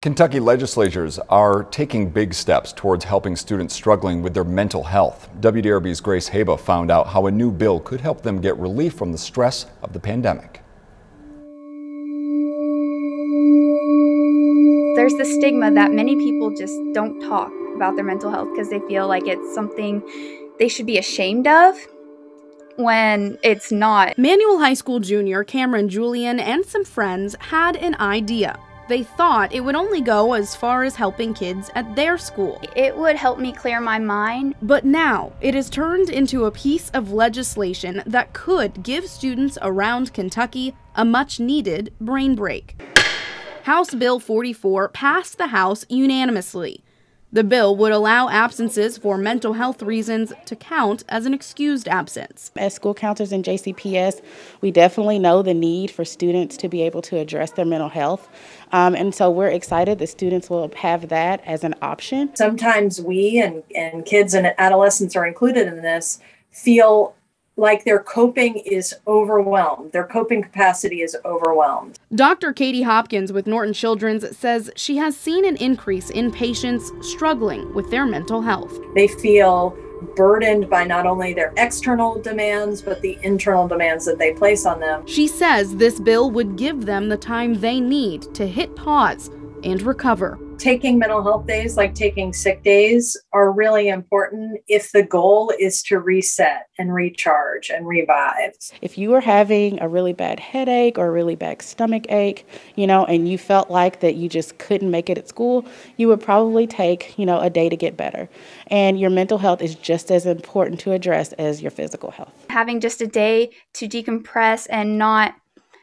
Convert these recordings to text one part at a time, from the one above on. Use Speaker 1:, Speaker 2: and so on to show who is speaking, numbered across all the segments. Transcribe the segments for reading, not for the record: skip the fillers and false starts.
Speaker 1: Kentucky legislators are taking big steps towards helping students struggling with their mental health. WDRB's Grace Haba found out how a new bill could help them get relief from the stress of the pandemic.
Speaker 2: There's the stigma that many people just don't talk about their mental health because they feel like it's something they should be ashamed of when it's not.
Speaker 3: Manual High School junior Cameron Julian and some friends had an idea. They thought it would only go as far as helping kids at their school.
Speaker 2: It would help me clear my mind.
Speaker 3: But now, it has turned into a piece of legislation that could give students around Kentucky a much-needed brain break. House Bill 44 passed the House unanimously. The bill would allow absences for mental health reasons to count as an excused absence.
Speaker 4: As school counselors in JCPS, we definitely know the need for students to be able to address their mental health. And so we're excited that students will have that as an option.
Speaker 5: Sometimes we and kids and adolescents are included in this feel like their coping is overwhelmed. Their coping capacity is overwhelmed.
Speaker 3: Dr. Katie Hopkins with Norton Children's says she has seen an increase in patients struggling with their mental health.
Speaker 5: They feel burdened by not only their external demands, but the internal demands that they place on them.
Speaker 3: She says this bill would give them the time they need to hit pause and recover.
Speaker 5: Taking mental health days, like taking sick days, are really important if the goal is to reset and recharge and revive.
Speaker 4: If you were having a really bad headache or a really bad stomach ache, and you felt like that you just couldn't make it at school, you would probably take, a day to get better. And your mental health is just as important to address as your physical health.
Speaker 2: Having just a day to decompress and not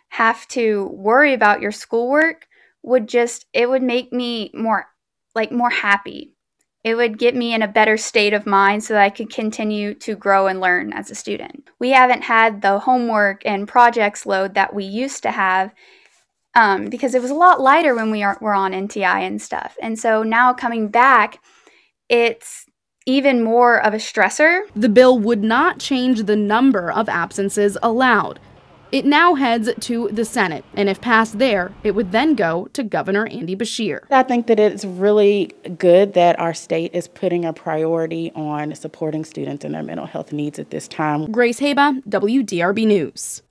Speaker 2: have to worry about your schoolwork it would make me more happy. It would get me in a better state of mind so that I could continue to grow and learn as a student. We haven't had the homework and projects load that we used to have because it was a lot lighter when were on NTI and stuff. And so now coming back, it's even more of a stressor.
Speaker 3: The bill would not change the number of absences allowed. It now heads to the Senate, and if passed there, it would then go to Governor Andy Beshear.
Speaker 4: I think that it's really good that our state is putting a priority on supporting students and their mental health needs at this time.
Speaker 3: Grace Haba, WDRB News.